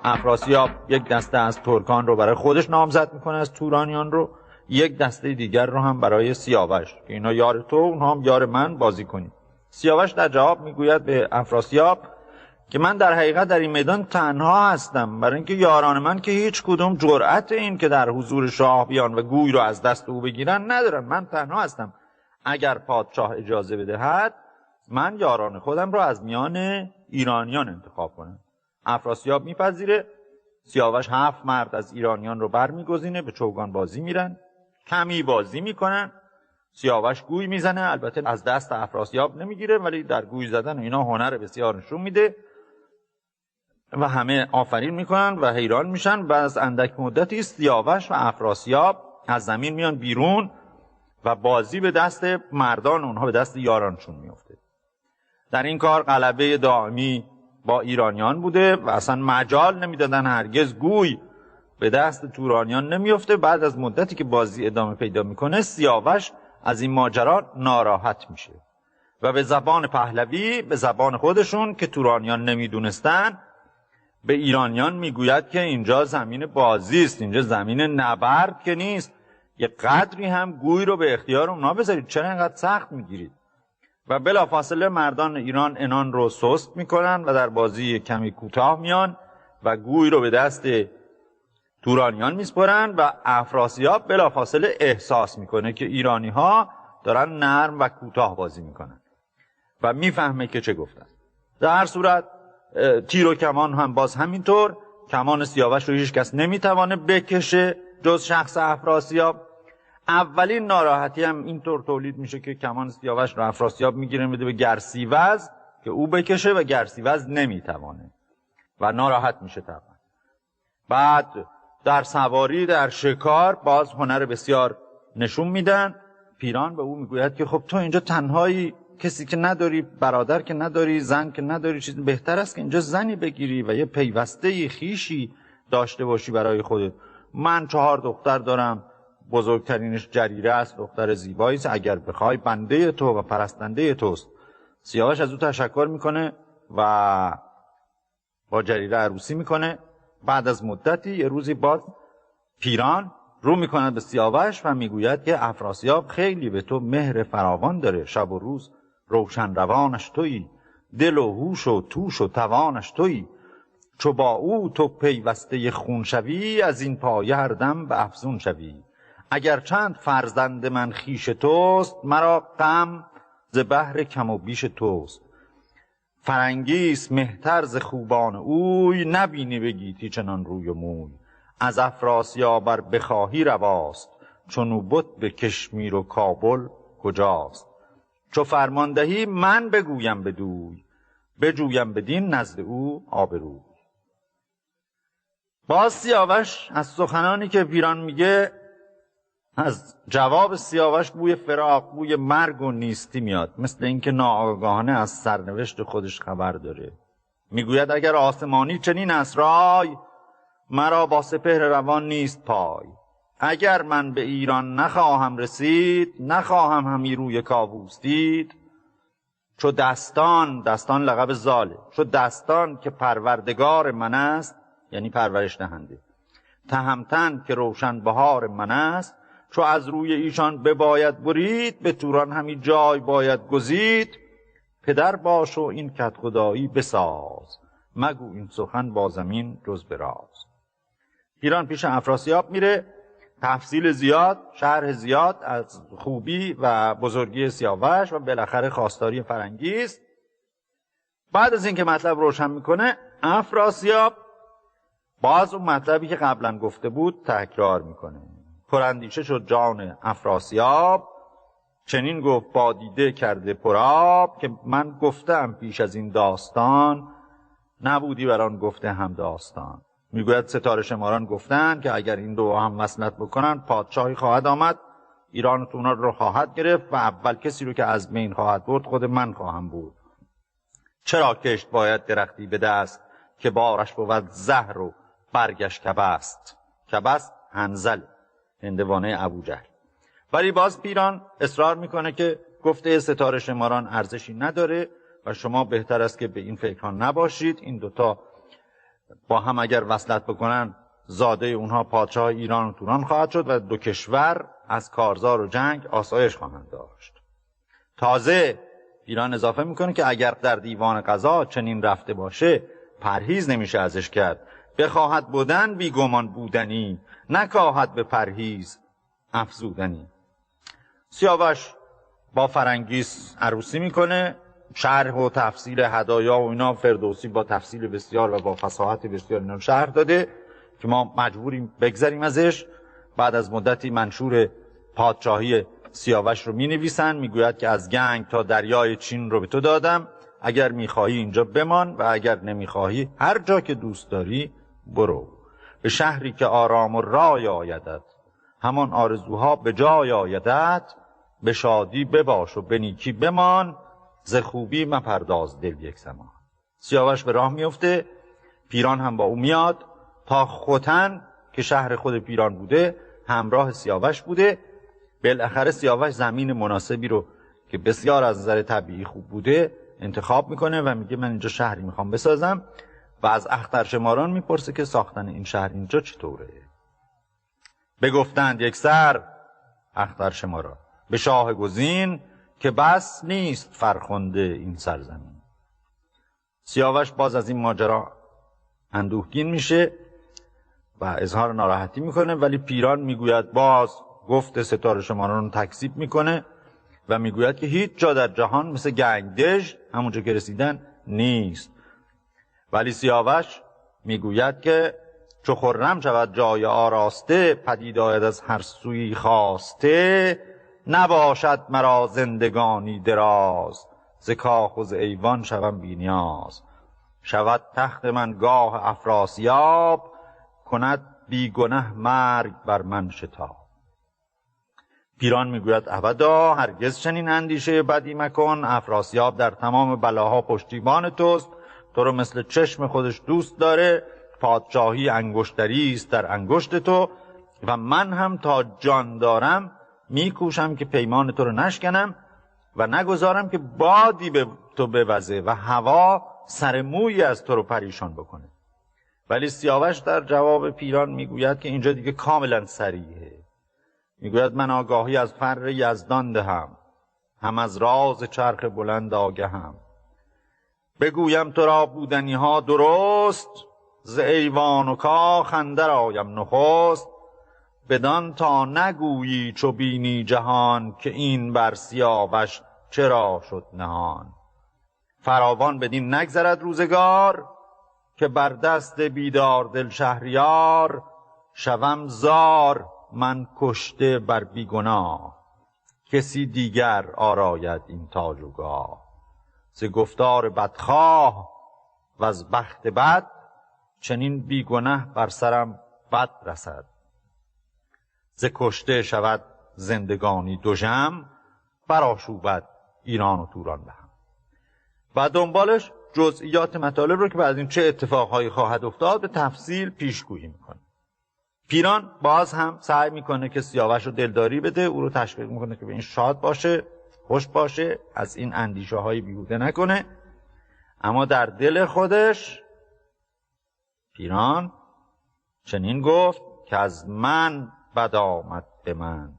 افراسیاب یک دسته از ترکان رو برای خودش نامزد میکنه، از تورانیان رو، یک دسته دیگر رو هم برای سیاوش که اینا یار تو اونها هم یار من بازی کنید. سیاوش در جواب میگوید به افراسیاب که من در حقیقت در این میدان تنها هستم، برای اینکه یاران من که هیچ کدوم جرأت این که در حضور شاه بیان و گوی رو از دست او بگیرن ندارن. من تنها هستم. اگر پادشاه اجازه بدهد من یاران خودم رو از میان ایرانیان انتخاب کنم. افراسیاب میپذیره. سیاوش 7 مرد از ایرانیان رو برمیگزینه، به چوگان بازی میرن، کمی بازی میکنن. سیاوش گوی میزنه، البته از دست افراسیاب نمیگیره ولی در گوی زدن اینا هنر بسیار نشون میده و همه آفرین میکنن و حیران میشن. بعد از اندک مدتی سیاوش و افراسیاب از زمین میان بیرون و بازی به دست مردان اونها به دست یارانشون میفته. در این کار غلبه دائمی با ایرانیان بوده و اصلا مجال نمیدادن، هرگز گوی به دست تورانیان نمیفته. بعد از مدتی که بازی ادامه پیدا میکنه سیاوش از این ماجرا ناراحت میشه و به زبان پهلوی، به زبان خودشون که تورانیان نمیدونستن، به ایرانیان میگوید که اینجا زمین بازی است، اینجا زمین نبرد که نیست، یه قدری هم گوی رو به اختیار اونا بذارید، چرا اینقدر سخت میگیرید؟ و بلافاصله مردان ایران انان رو سست میکنن و در بازی کمی کوتاه میان و گوی رو به دست تورانیان میسپرن و افراسیاب بلافاصله احساس میکنه که ایرانی ها دارن نرم و کوتاه بازی میکنن و میفهمه که چه گفتن. در هر صورت تیر و کمان هم باز همینطور، کمان سیاوش رو هیچ کس نمیتوانه بکشه جز شخص افراسیاب. اولین ناراحتی هم اینطور تولید میشه که کمان سیاوش رو افراسیاب میگیره میده به گرسیوز که او بکشه و گرسیوز نمیتوانه و ناراحت میشه طبعا. بعد در سواری، در شکار باز هنر بسیار نشون میدن. پیران به او میگوید که خب تو اینجا تنهایی، کسی که نداری، برادر که نداری، زن که نداری، چیز بهتر است که اینجا زنی بگیری و یه پیوسته خیشی داشته باشی برای خودت. من 4 دختر دارم، بزرگترینش جریره است، دختر زیبایی است، اگر بخوای بنده تو و پرستنده توست. سیاوش از او تشکر میکنه و با جریره عروسی میکنه. بعد از مدتی یه روزی باز پیران رو میکند به سیاوش و میگوید که افراسیاب خیلی به تو مهر فراوان داره، شب و روز روشن روانش تویی، دل و هوش و توش و توانش تویی، چو با او تو پیوسته خون شوی، از این پایه هر دم به افزون شوی. اگر چند فرزند من خیش توست، مرا غم ز بهر کم و بیش توست. فرنگیست مهتر ز خوبان اوی، نبینی به گیتی چنان روی و موی. از افراسیاب ار بخواهی رواست، چون بد به کشمیر و کابل کجاست. چو فرمان دهی من بگویم بدوی، بجویم بدین نزد او آبروی. باز سیاوش از سخنانی که پیران میگه، از جواب سیاوش بوی فراق، بوی مرگ و نیستی میاد، مثل اینکه ناآگاهانه از سرنوشت خودش خبر داره. میگوید اگر آسمانی چنین است رای، مرا با سپهر روان نیست پای. اگر من به ایران نخواهم رسید، نخواهم همی روی کاووس دید. چو دستان لقب زاله، چو دستان که پروردگار من است، یعنی پرورش دهنده، تهمتن که روشن بهار من است. چو از روی ایشان بباید برید، به توران همی جای باید گزید. پدر باش و این کدخدایی بساز، مگو این سخن با زمین جز به راز. پیران پیش افراسیاب میره، تفصیل زیاد، شرح زیاد از خوبی و بزرگی سیاوش و بالاخره خواستاری فرنگیست. بعد از اینکه مطلب روشن میکنه، افراسیاب باز اون مطلبی که قبلا گفته بود تکرار میکنه. پراندیشه شد جان افراسیاب، چنین گفت با دیده کرده پرآب. که من گفتم پیش از این داستان، نبودی بر آن گفته هم داستان. میگوید ستاره شماران گفتن که اگر این دو هم وصلت بکنن، پادشاهی خواهد آمد، ایران تو اونا رو خواهد گرفت و اول کسی رو که از بین خواهد برد خود من خواهم بود. چرا کشت باید درختی به دست، که بارش بود زهر و برگش کبست. کبست حنظل، هندوانه ابوجهل. ولی باز پیران اصرار میکنه که گفته ستاره شماران ارزشی نداره و شما بهتر است که به این فکرها نباشید. این دوتا با هم اگر وصلت بکنن زاده اونها پادشاه ایران و توران خواهد شد و دو کشور از کارزار و جنگ آسایش خواهند داشت. تازه پیران اضافه میکنه که اگر در دیوان قضا چنین رفته باشه پرهیز نمیشه ازش کرد. بخواهد بودن بیگمان بودنی، نکاهد به پرهیز افزودنی. سیاوش با فرنگیس عروسی میکنه. شرح و تفصیل هدایا و اینا فردوسی با تفصیل بسیار و با فصاحت بسیار اینا شرح داده که ما مجبوریم بگذریم ازش. بعد از مدتی منشور پادشاهی سیاوش رو می نویسن، می گوید که از گنگ تا دریای چین رو به تو دادم، اگر می خواهی اینجا بمان و اگر نمی خواهی هر جا که دوست داری برو. به شهری که آرام و رای آیدت، همان آرزوها به جای آیدت، به شادی بباش و به نیکی بمان، ز خوبی مپرداز دل یک زمان. سیاوش به راه میفته، پیران هم با او میاد تا ختن که شهر خود پیران بوده همراه سیاوش بوده. بالاخره سیاوش زمین مناسبی رو که بسیار از نظر طبیعی خوب بوده انتخاب میکنه و میگه من اینجا شهری میخوام بسازم و از اخترشماران میپرسه که ساختن این شهر اینجا چطوره. بگفتند یک سر اخترشماران به شاه گزین، که بس نیست فرخنده این سرزمین. سیاوش باز از این ماجرا اندوهگین میشه و اظهار ناراحتی میکنه، ولی پیران میگوید باز گفت ستاره شماران رو تکذیب میکنه و میگوید که هیچ جا در جهان مثل گنگدژ همونجا که رسیدن نیست. ولی سیاوش میگوید که چو خرم شود جای آراسته، پدید آید از هر سوی خواسته، نباشد مرا زندگانی دراز، ز کاخ و ز ایوان شوم بی نیاز. شود تخت من گاه افراسیاب، کند بی گنه مرگ بر من شتاب. پیران میگوید ابدا، هرگز چنین اندیشه بدی مکن. افراسیاب در تمام بلاها پشتیبان توست، تو رو مثل چشم خودش دوست داره. پادشاهی انگشتری است در انگشت تو و من هم تا جان دارم میکوشم که پیمان تو رو نشکنم و نگذارم که بادی به تو بوزه و هوا سر مویی از تو رو پریشان بکنه. ولی سیاوش در جواب پیران میگوید که اینجا دیگه کاملا صریحه. میگوید من آگاهی از فر یزدان دهم، هم از راز چرخ بلند آگهم. بگویم تو را بودنی ها درست، ز ایوان و کاخ اندر آیم نخست. بدان تا نگویی چو بینی جهان، که این بر سیاوش چرا شد نهان. فراوان بدین نگذرد روزگار، که بر دست بیدار دل شهریار. شوم زار من کشته بر بیگناه، کسی دیگر آراید این تاج و گاه. ز گفتار بدخواه و از بخت بد، چنین بیگنه بر سرم بد رسد. ز کشته شود زندگانی دژم، برآشوبد ایران و توران به هم. و دنبالش جزئیات مطالب رو که بعد این چه اتفاقهایی خواهد افتاد به تفصیل پیشگویی میکنه. پیران باز هم سعی میکنه که سیاوش رو دلداری بده، او رو تشویق میکنه که به این شاد باشه، خوش باشه، از این اندیشه های بیهوده نکنه. اما در دل خودش پیران چنین گفت که از من بد آمد به من.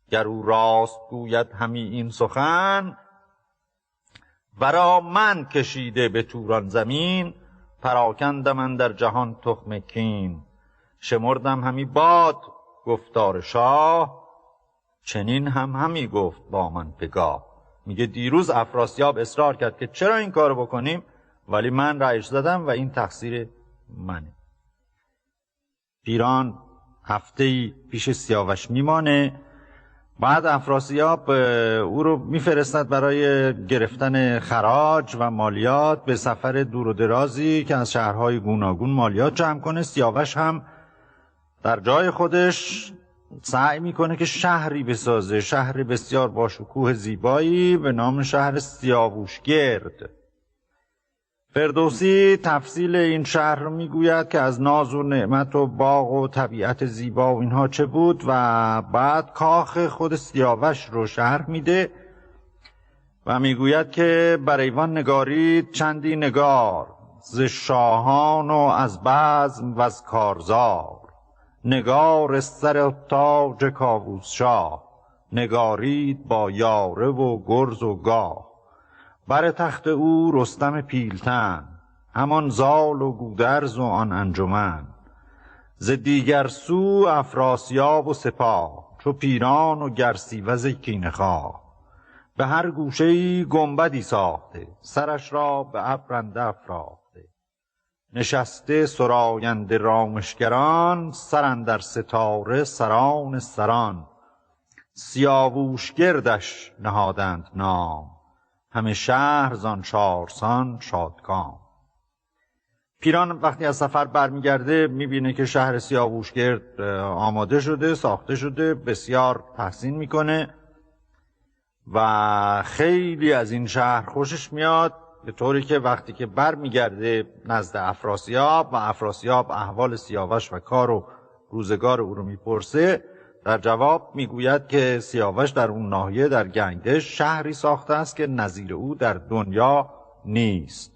گر او راست گوید همی این سخن، برا من کشیده به توران زمین. پراکندم اندر جهان تخم کین، شمردم همی باد گفتار شاه. چنین هم همی گفت با من پگاه. میگه دیروز افراسیاب اصرار کرد که چرا این کارو بکنیم، ولی من رأیش زدم و این تقصیر منه. پیران هفته‌ای پیش سیاوش میمانه. بعد افراسیاب او رو میفرستد برای گرفتن خراج و مالیات به سفر دور و درازی که از شهرهای گوناگون مالیات جمع کنه. سیاوش هم در جای خودش سعی میکنه که شهری بسازه، شهر بسیار با شکوه زیبایی به نام شهر سیاووشگرد. فردوسی تفصیل این شهر رو میگوید که از ناز و نعمت و باغ و طبیعت زیبا و اینها چه بود و بعد کاخ خود سیاوش رو شرح میده و میگوید که بر ایوان نگارید چندی نگار، ز شاهان و از بزم و از کارزار، نگار سر تاج کاووس شاه، نگارید با یاره و گرز و گاه. بر تخت او رستم پیلتن، همان زال و گودرز و آن انجمن. ز دیگر سو افراسیاب و سپاه، چو پیران و گرسیوز کینه‌خواه. به هر گوشه‌ای گنبدی ساخته، سرش را به ابر اندر افراخته. نشسته سراینده رامشگران، سر اندر ستاره سران سران. سیاووش گردش نهادند نام، همه شهر زان چارسان شادکام. پیران وقتی از سفر برمیگرده میبینه که شهر سیاووشگرد آماده شده، ساخته شده، بسیار تحسین میکنه و خیلی از این شهر خوشش میاد، به طوری که وقتی که برمیگرده نزد افراسیاب و افراسیاب احوال سیاوش و کار و روزگار او رو میپرسه، در جواب میگوید که سیاوش در اون ناحیه در گنگدش شهری ساخته است که نظیر او در دنیا نیست.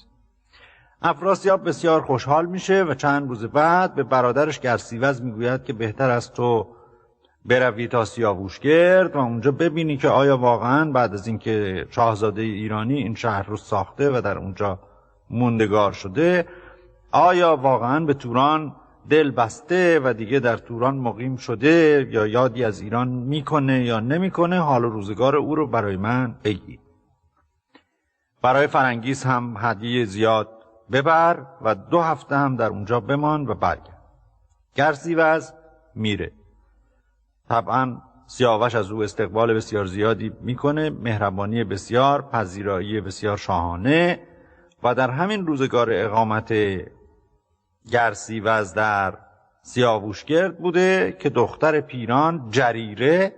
افراسیاب بسیار خوشحال میشه و چند روز بعد به برادرش گرسیوز میگوید که بهتر است تو بروی تا سیاووشگرد و اونجا ببینی که آیا واقعا بعد از اینکه شاهزاده ایرانی این شهر رو ساخته و در اونجا موندگار شده، آیا واقعا به توران دل بسته و دیگه در توران مقیم شده یا یادی از ایران میکنه یا نمیکنه. حال و روزگار او رو برای من بگی. برای فرنگیس هم هدیه زیاد ببر و 2 هفته هم در اونجا بمان و برگرد. گرسیوز میره. طبعا سیاوش از او استقبال بسیار زیادی میکنه، مهربانی بسیار، پذیرایی بسیار شاهانه. و در همین روزگار اقامت گرسیوز در سیاووشگرد بوده که دختر پیران جریره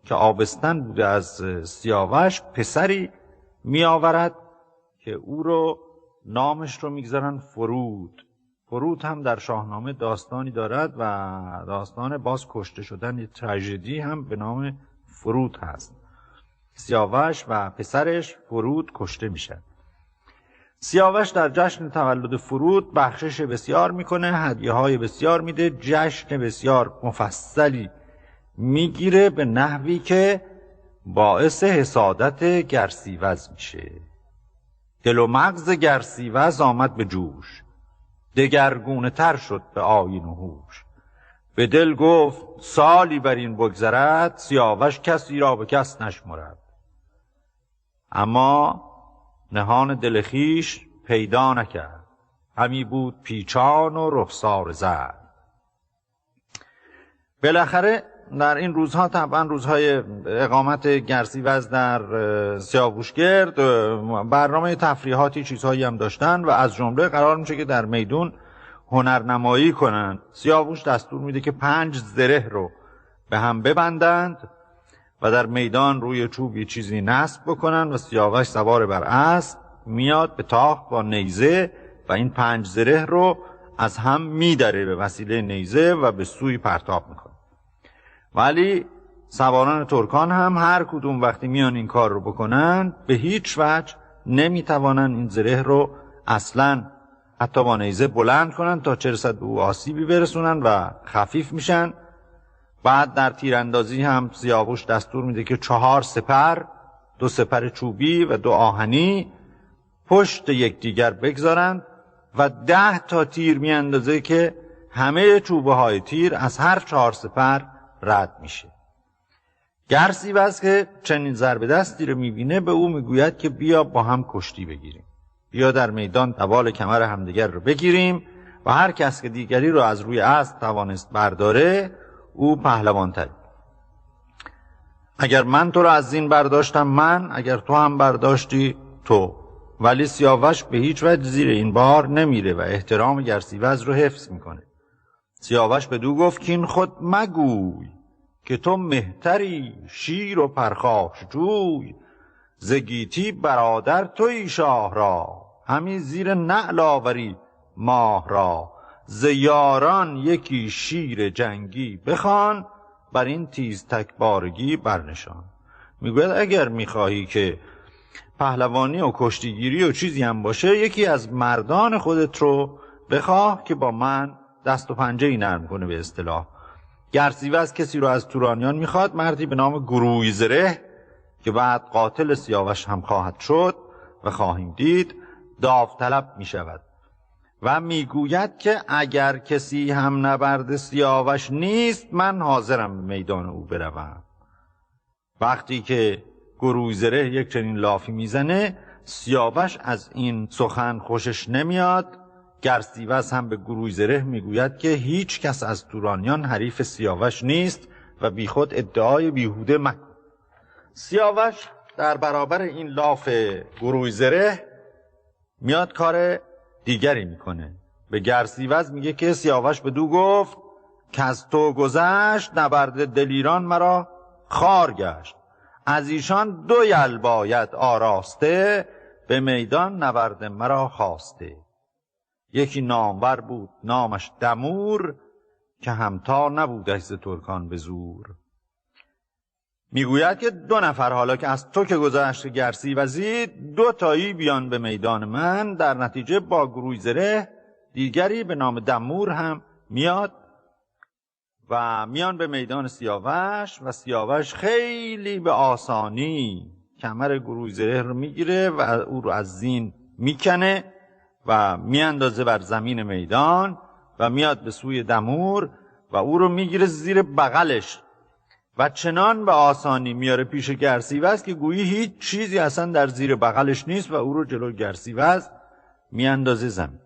که آبستن بوده از سیاوش پسری میآورد که او رو نامش رو میگذارن فرود. فرود هم در شاهنامه داستانی دارد و داستان باز کشته شدن یه تراژدی هم به نام فرود هست. سیاوش و پسرش فرود کشته میشن. سیاوش در جشن تولد فرود بخشش بسیار میکنه، هدیه‌های بسیار میده، جشن بسیار مفصلی میگیره به نحوی که باعث حسادت گرسیوز میشه. دل و مغز گرسیوز آمد به جوش، دگرگونه تر شد به آیین و هوش. به دل گفت سالی بر این بگذرد، سیاوش کسی را به کس نشمرد. اما نهان دل خویش پیدا نکرد، همی بود پیچان و رخسار زرد. بالاخره در این روزها، طبعا روزهای اقامت گرسیوز در سیاووشگرد، برنامه تفریحاتی چیزهایی هم داشتن و از جمله قرار میشه که در میدون هنرنمایی کنن. سیاووش دستور میده که 5 زره رو به هم ببندند و در میدان روی چوبی چیزی نصب بکنن و سیاوش سوار بر اسب میاد به تاخت با نیزه و این 5 زره رو از هم میدره به وسیله نیزه و به سوی پرتاب میکنه. ولی سواران ترکان هم هر کدوم وقتی میان این کار رو بکنن به هیچ وجه نمیتوانن این زره رو اصلا حتی با نیزه بلند کنن تا چه رسد به او آسیبی برسونن و خفیف میشن. بعد در تیراندازی هم سیاووش دستور میده که 4 سپر، 2 سپر چوبی و 2 آهنی پشت یکدیگر بگذارند و 10 تا تیر میاندازه که همه چوبه های تیر از هر 4 سپر رد میشه. گرسیوز که چنین ضرب دستی رو میبینه به او میگوید که بیا با هم کشتی بگیریم، بیا در میدان دوال کمر همدیگر رو بگیریم و هر کس که دیگری رو از روی اسب توانست برداره او پهلوان تری. اگر من تو رو از زین برداشتم من، اگر تو هم برداشتی تو. ولی سیاوش به هیچ وجه زیر این بار نمیره و احترام گرسیوز رو حفظ میکنه. سیاوش بدو گفت که این خود مگوی، که تو مهتری شیر و پرخاش جوی. ز گیتی برادر تویی شاه را، همی زیر نعل آوری ماه را. ز یاران یکی شیر جنگی بخوان، بر این تیز تکبارگی برنشان. میگوید اگر میخواهی که پهلوانی و کشتیگیری و چیزی هم باشه، یکی از مردان خودت رو بخواه که با من دست و پنجه‌ای نرم کنه. به اصطلاح گرسیوز کسی رو از تورانیان میخواد، مردی به نام گرویزره که بعد قاتل سیاوش هم خواهد شد و خواهیم دید، داوطلب میشود و میگوید که اگر کسی هم نبرد سیاوش نیست، من حاضرم به میدان او بروم. وقتی که گرویزره یک چنین لافی میزنه، سیاوش از این سخن خوشش نمیاد. گرسیوز هم به گرویزره میگوید که هیچ کس از تورانیان حریف سیاوش نیست و بیخود ادعای بیهوده مکن. سیاوش در برابر این لاف گرویزره میاد کار دیگری میکنه. به گرسیوز میگه که سیاوش بدو گفت که از تو گذشت، نبرد دلیران مرا خار گشت. از ایشان دو یل باید آراسته، به میدان نبرد مرا خواسته. یکی نامور بود نامش دمور، که همتا نبودش ز ترکان به زور. میگوید که دو نفر حالا که از تو که گذشت گرسیوزی، دو تایی بیان به میدان من. در نتیجه با گرویزره دیگری به نام دمور هم میاد و میان به میدان سیاوش و سیاوش خیلی به آسانی کمر گرویزره رو میگیره و او رو از زین میکنه و میاندازه بر زمین میدان و میاد به سوی دمور و او رو میگیره زیر بغلش و چنان به آسانی میاره پیش گرسیوز که گویی هیچ چیزی اصلا در زیر بغلش نیست و او رو جلو گرسیوز میاندازه زمین.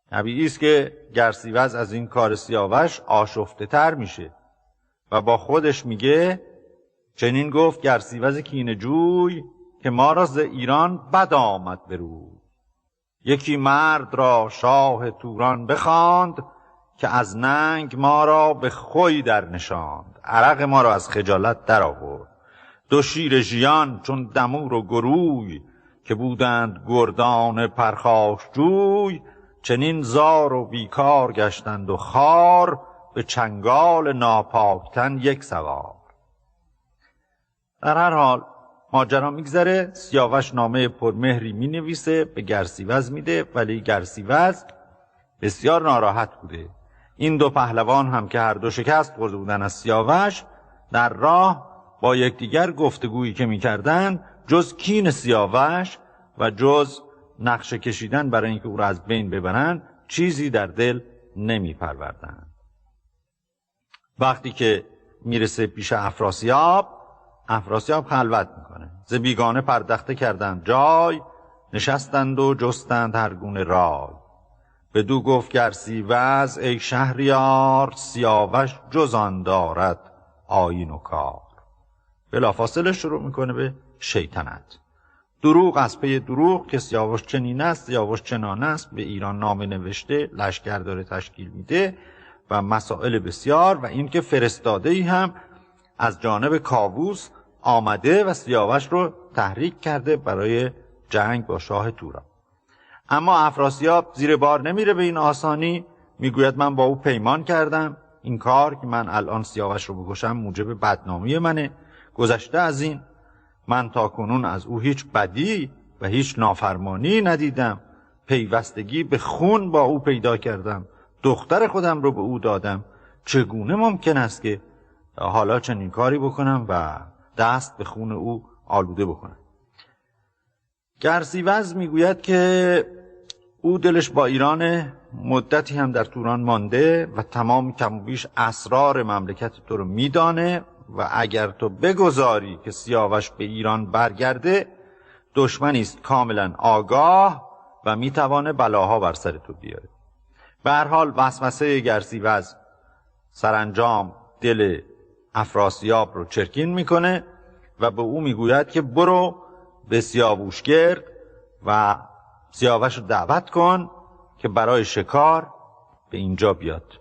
طبیعی است که گرسیوز از این کار سیاوش آشفته تر میشه و با خودش میگه چنین گفت گرسیوز کینه جوی، که ما را ز ایران بد آمد برو. یکی مرد را شاه توران بخواند، که از ننگ ما را به خوی در نشاند. عرق ما را از خجالت در آورد. دو شیر ژیان چون دمور و گروی، که بودند گردان پرخاش جوی. چنین زار و بیکار گشتند و خار، به چنگال ناپاکتن یک سوار. در هر حال ماجرا میگذره. سیاوش نامه پرمهری مینویسه به گرسیوز میده، ولی گرسیوز بسیار ناراحت بوده. این دو پهلوان هم که هر دو شکست خورده بودن از سیاوش، در راه با یکدیگر گفتگویی که میکردن، جز کین سیاوش و جز نقشه کشیدن برای اینکه او را از بین ببرن، چیزی در دل نمیپروردن. وقتی که میرسه پیش افراسیاب خلوت میکنه. ز بیگانه پردخته کردند جای، نشستند و جستند هر گونه رای. بدو گفت گرسیوز ای شهریار، سیاوش جز آن دارد آیین و کار. بلافاصله شروع میکنه به شیطنت. دروغ از پی دروغ که سیاوش چنین است، سیاوش چنان است، به ایران نامه نوشته، لشکر داره تشکیل میده و مسائل بسیار، و این که فرستاده‌ای هم از جانب کاووس آمده و سیاوش رو تحریک کرده برای جنگ با شاه توران. اما افراسیاب زیر بار نمیره به این آسانی. میگوید من با او پیمان کردم، این کار که من الان سیاوش رو بکشم موجب بدنامی منه. گذشته از این من تا کنون از او هیچ بدی و هیچ نافرمانی ندیدم. پیوستگی به خون با او پیدا کردم، دختر خودم رو به او دادم. چگونه ممکن است که حالا چنین کاری بکنم و دست به خون او آلوده بکنم؟ گرسیوز میگوید که او دلش با ایران، مدتی هم در توران مانده و تمام کم و بیش اسرار مملکت تو رو میدانه و اگر تو بگذاری که سیاوش به ایران برگرده، دشمنی است کاملا آگاه و میتوانه بلاها بر سر تو بیاره. به هر حال وسوسه گرسیوز سرانجام دل افراسیاب رو چرکین میکنه و به او میگوید که برو به سیاووشگرد و سیاوش رو دعوت کن که برای شکار به اینجا بیاد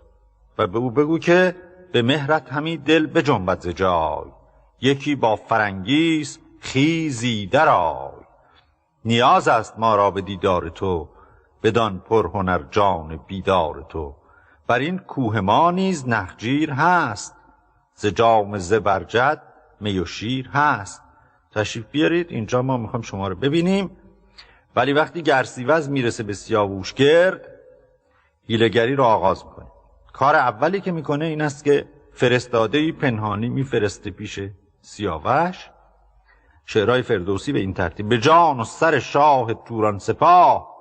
و به او بگو که به مهرت همی دل بجنبد ز جای. یکی با فرنگیس خیزی درآی. نیاز است ما را به دیدار تو، بدان پرهنر جان بیدار تو. بر این کوه ما نیز نخجیر هست، ز جام زبرجد می و شیر هست. تشریف بیارید اینجا، ما میخوایم شما رو ببینیم. ولی وقتی گرسیوز میرسه به سیاووشگرد، حیله‌گری رو آغاز میکنه. کار اولی که میکنه این است که فرستاده‌ای پنهانی میفرسته پیش سیاوش. شعرهای فردوسی به این ترتیب: به جان و سر شاه توران سپاه،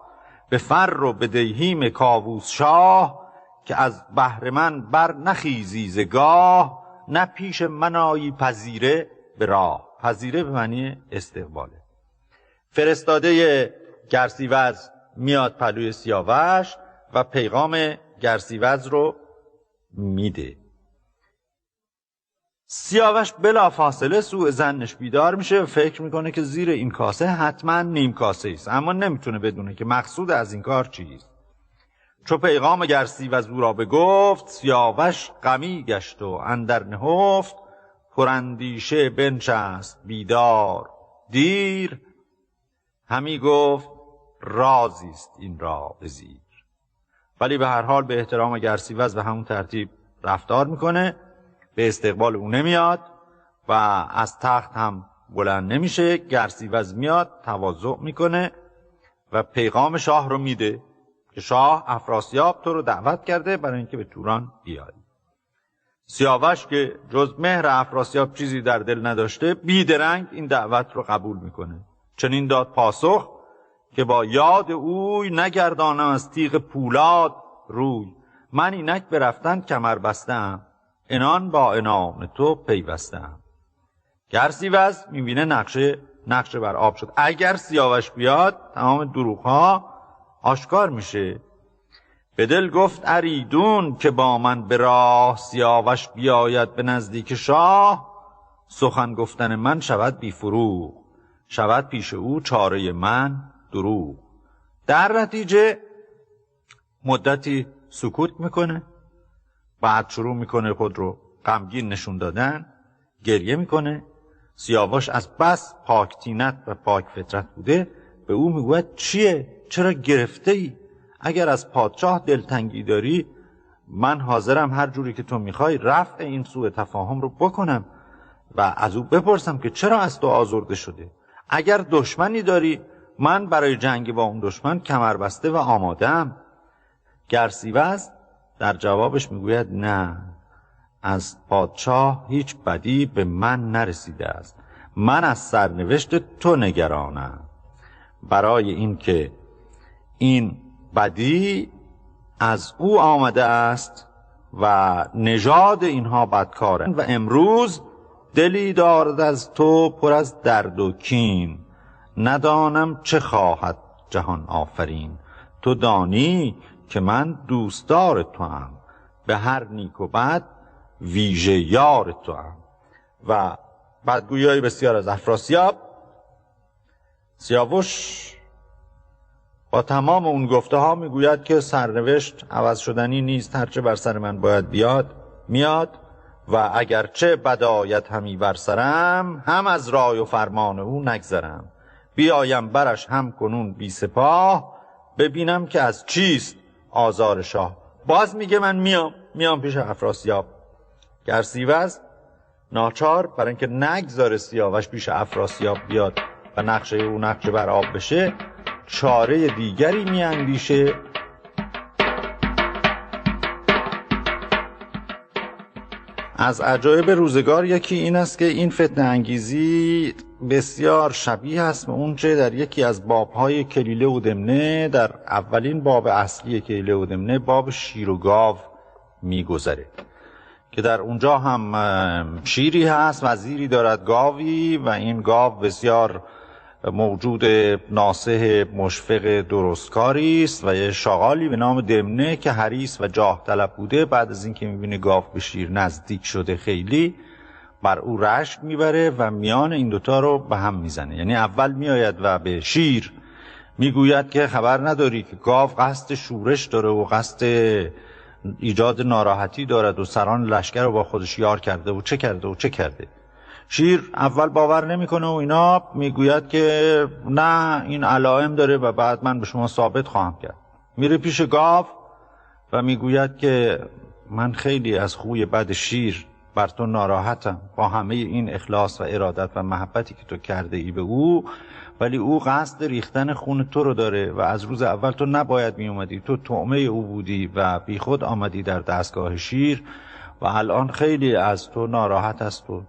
به فر و به دیهیم کاووس شاه، که از بهر من بر نخیزی ز گاه، نه پیش من آیی پذیره به راه. پذیره به معنی استقباله. فرستاده گرسیوز میاد پلوی سیاوش و پیغام گرسیوز رو میده. سیاوش بلا فاصله سوء ظنش بیدار میشه و فکر میکنه که زیر این کاسه حتما نیم کاسه است، اما نمیتونه بدونه که مقصود از این کار چیست. چو پیغام گرسیوز او را بگفت، سیاوش غمی گشت و اندر نهفت، پراندیشه بنشست بیدار دیر، همی گفت رازی است این را بزیر. ولی به هر حال به احترام گرسیوز به همون ترتیب رفتار میکنه، به استقبال او نمیاد و از تخت هم بلند نمیشه. گرسیوز میاد تواضع میکنه و پیغام شاه رو میده که شاه افراسیاب تو رو دعوت کرده برای اینکه به توران بیای. سیاوش که جز مهر افراسیاب چیزی در دل نداشته، بیدرنگ این دعوت رو قبول میکنه. چنین داد پاسخ که با یاد اوی، نگردانم از تیغ پولاد روی. من اینک برفتن کمر بستم، انان با انان تو پیوستم. گرسیوز میبینه نقشه بر آب شد. اگر سیاوش بیاد تمام دروغ‌ها آشکار میشه. به دل گفت اریدون که با من به راه، سیاوش بیاید به نزدیک شاه. سخن گفتن من شود بی فروغ، شود پیش او چاره من دروغ. در نتیجه مدتی سکوت میکنه، بعد شروع میکنه خود رو غمگین نشون دادن، گریه میکنه. سیاوش از بس پاک طینت و پاک فطرت بوده، به او میگوید چیه؟ چرا گرفته ای؟ اگر از پادشاه دلتنگی داری، من حاضرم هر جوری که تو میخوای رفع این سوء تفاهم رو بکنم و از او بپرسم که چرا از تو آزرده شده. اگر دشمنی داری، من برای جنگ با اون دشمن کمر بسته و آمادم. گرسیوز در جوابش میگوید نه، از پادشاه هیچ بدی به من نرسیده است. من از سرنوشت تو نگرانم، برای اینکه این بدی از او آمده است و نژاد اینها بدکاره و امروز دلی دارد از تو پر از درد و کین. ندانم چه خواهد جهان آفرین، تو دانی که من دوستدار تو هم، به هر نیک و بد ویژه یار تو هم. و بدگویی بسیار از افراسیاب. سیاوش با تمام اون گفته ها میگوید که سرنوشت عوض شدنی نیست، هرچه بر سر من باید بیاد میاد و اگرچه بد آید همی بر سرم، هم از رای و فرمان او نگذرم. بیایم برش هم کنون بی سپاه، ببینم که از چیست آزار شاه. باز میگه من میام پیش افراسیاب. گرسیوز ناچار برای اینکه نگذاره سیاوش پیش افراسیاب بیاد و نقشه او نقشه بر آب بشه، چاره دیگری میاندیشه. از عجایب روزگار یکی این است که این فتنه انگیزی بسیار شبیه است به اونچه در یکی از بابهای کلیله و دمنه، در اولین باب اصلی کلیله و دمنه، باب شیر و گاو میگذره که در اونجا هم شیری هست، وزیری دارد گاوی و این گاو بسیار موجود ناصح مشفق درستکاری است و یه شاغالی به نام دمنه که حریص و جاه طلب بوده، بعد از اینکه میبینه گاو به شیر نزدیک شده خیلی بر او رشک میبره و میان این دوتا رو به هم میزنه. یعنی اول میآید و به شیر میگوید که خبر نداری که گاو قصد شورش داره و قصد ایجاد ناراحتی دارد و سران لشکر رو با خودش یار کرده و چه کرده. شیر اول باور نمیکنه و اینا، میگوید که نه این علائم داره و بعد من به شما ثابت خواهم کرد. میره پیش گاو و میگوید که من خیلی از خوی بد شیر بر تو ناراحتم با همه این اخلاص و ارادت و محبتی که تو کرده ای به او، ولی او قصد ریختن خون تو رو داره و از روز اول تو نباید می اومدی، تو طعمه او بودی و بی خود آمدی در دستگاه شیر و الان خیلی از تو ناراحت است. تو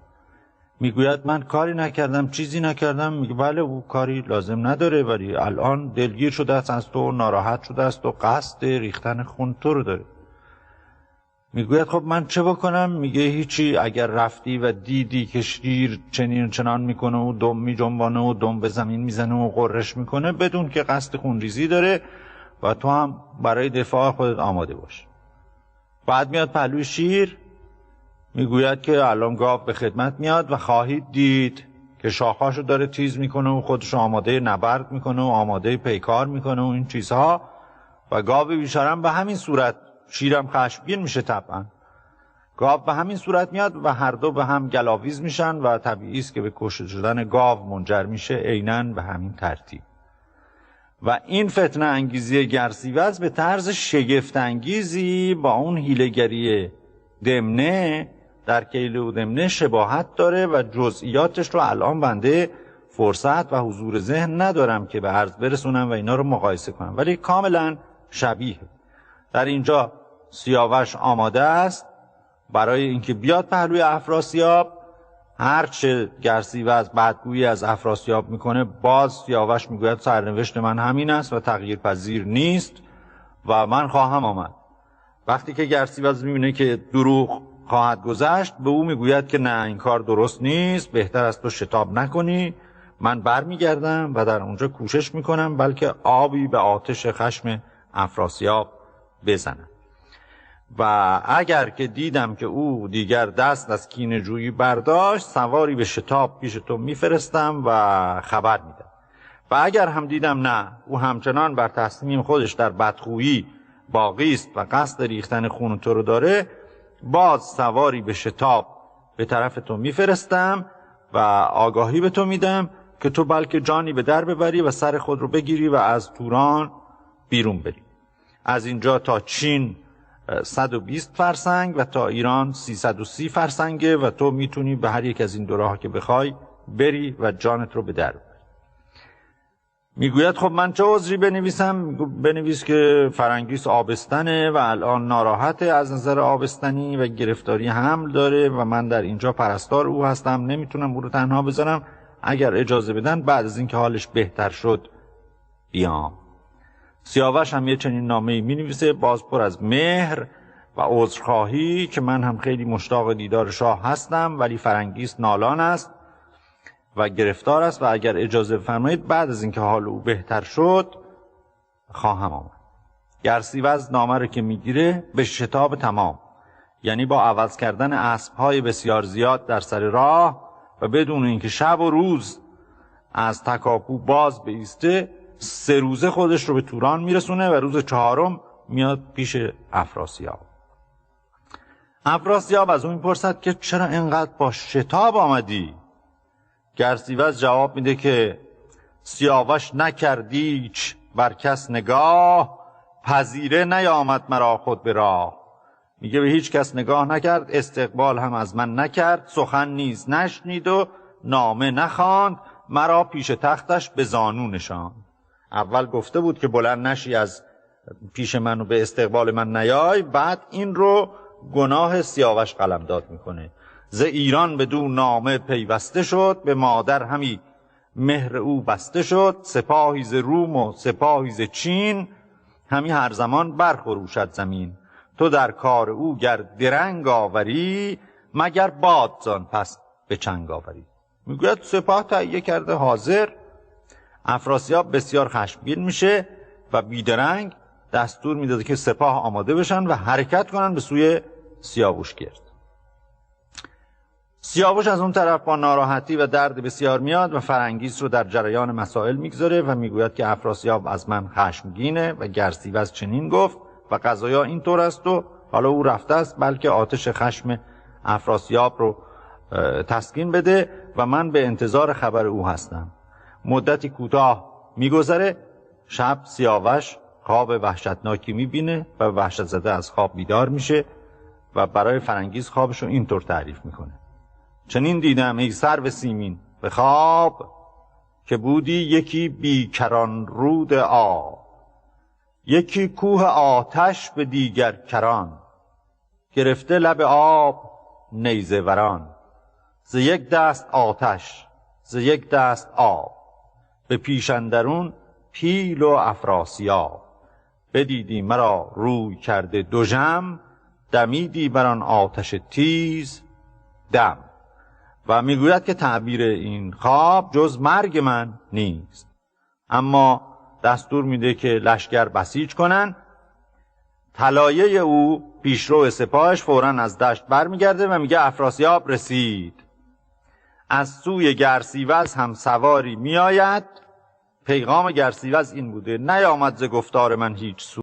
میگوید من کاری نکردم، چیزی نکردم. میگه بله او کاری لازم نداره، ولی الان دلگیر شده است از تو، ناراحت شده است و قصد ریختن خون تو رو داره. میگوید خب من چه بکنم؟ میگه هیچی، اگر رفتی و دیدی که شیر چنین چنان میکنه و دم میجنبانه و دم به زمین میزنه و قررش میکنه، بدون که قصد خونریزی داره و تو هم برای دفاع خودت آماده باش. بعد میاد پهلوی شیر، میگوید که الان گاو به خدمت میاد و خواهید دید که شاخاشو داره تیز میکنه و خودش آماده نبرد میکنه و آماده پیکار میکنه و این چیزها، و گاو بیچاره‌ام به همین صورت، شیرم خشمگین میشه طبعا، گاو به همین صورت میاد و هر دو به هم گلاویز میشن و طبیعی است که به کشته شدن گاو منجر میشه عیناً به همین ترتیب. و این فتنه انگیزی گرسیوز به طرز شگفت انگیزی با اون حیله‌گری دمنه در کیله و دمنه شباهت داره و جزئیاتش رو الان بنده فرصت و حضور ذهن ندارم که به عرض برسونم و اینا رو مقایسه کنم، ولی کاملا شبیه. در اینجا سیاوش آماده است برای اینکه بیاد پهلوی افراسیاب. هرچه گرسیوز بدگویی از افراسیاب میکنه، باز سیاوش میگوید سرنوشت من همین است و تغییر پذیر نیست و من خواهم آمد. وقتی که گرسیوز میبینه که دروغ خواهد گذشت، به او میگوید که نه، این کار درست نیست، بهتر است تو شتاب نکنی، من برمیگردم و در اونجا کوشش میکنم بلکه آبی به آتش خشم افراسیاب بزنم. و اگر که دیدم که او دیگر دست از کینه‌جویی برداشت، سواری به شتاب پیش تو میفرستم و خبر میدم. و اگر هم دیدم نه، او همچنان بر تصمیم خودش در بدخویی باقی است و قصد ریختن خون تو رو داره، باز سواری به شتاب به طرف تو میفرستم و آگاهی به تو میدم که تو بلکه جانی به در ببری و سر خود رو بگیری و از توران بیرون بری. از اینجا تا چین 120 فرسنگ و تا ایران 330 فرسنگه و تو میتونی به هر یک از این دو راه که بخوای بری و جانت رو به در ببری. میگوید خب من چه عذری بنویسم؟ بنویس که فرنگیس آبستنه و الان ناراحته از نظر آبستنی و گرفتاری حمل داره و من در اینجا پرستار او هستم، نمیتونم او رو تنها بذارم، اگر اجازه بدن بعد از اینکه حالش بهتر شد بیام. سیاوش هم یه چنین نامه‌ای می‌نویسه، باز پر از مهر و عذرخواهی که من هم خیلی مشتاق دیدار شاه هستم، ولی فرنگیس نالان است و گرفتار است و اگر اجازه بفرمایید بعد از اینکه حال او بهتر شد خواهم آمد. گرسیوز نامه رو که میگیره به شتاب تمام، یعنی با عوض کردن اسب‌های بسیار زیاد در سر راه و بدون اینکه شب و روز از تکاپو باز بایسته، 3 روزه خودش رو به توران میرسونه و روز 4م میاد پیش افراسیاب. افراسیاب از اون میپرسد که چرا اینقدر با شتاب آمدی؟ گرسیوز جواب میده که سیاوش نکردیچ بر کس نگاه، پذیره نیامد مرا خود به راه. میگه به هیچ کس نگاه نکرد، استقبال هم از من نکرد، سخن نیز نشنید و نامه نخواند، مرا پیش تختش به زانو نشاند. اول گفته بود که بلند نشی از پیش من و به استقبال من نیای، بعد این رو گناه سیاوش قلمداد میکنه. ز ایران بدو نامه پیوسته شد، به مادر همی مهر او بسته شد. سپاهی ز روم و سپاهی ز چین، همی هر زمان برخروشد زمین. تو در کار او گر درنگ آوری، مگر باد زان پس به چنگ آوری. میگوید سپاه تهیه کرده حاضر. افراسیاب بسیار خشمگین میشه و بیدرنگ دستور میداده که سپاه آماده بشن و حرکت کنن به سوی سیاوشگرد. سیاوش از اون طرف با ناراحتی و درد بسیار میاد و فرنگیس رو در جریان مسائل میگذاره و میگوید که افراسیاب از من خشمگینه و گرسیوز چنین گفت و قضایا این طور است و حالا او رفته است بلکه آتش خشم افراسیاب رو تسکین بده و من به انتظار خبر او هستم. مدتی کوتاه میگذره، شب سیاوش خواب وحشتناکی میبینه و وحشت زده از خواب بیدار میشه و برای فرنگیز خوابش رو اینطور تعریف میکنه: چنین دیدم ای سرو سیمین به خواب، که بودی یکی بیکران رود آب، یکی کوه آتش به دیگر کران، گرفته لب آب نیزه وران. ز یک دست آتش ز یک دست آب، به پیش اندرون پیل و افراسیاب. بدیدی مرا روی کرده دژم، دمیدی بر آن آتش تیز دم. و میگوید که تعبیر این خواب جز مرگ من نیست، اما دستور میده که لشکر بسیج کنن. طلایه او پیشرو سپاهش فوراً از دشت برمیگرده و میگه افراسیاب رسید. از سوی گرسیوز هم سواری میآید. پیغام گرسیوز این بوده: نیامد ز گفتار من هیچ سو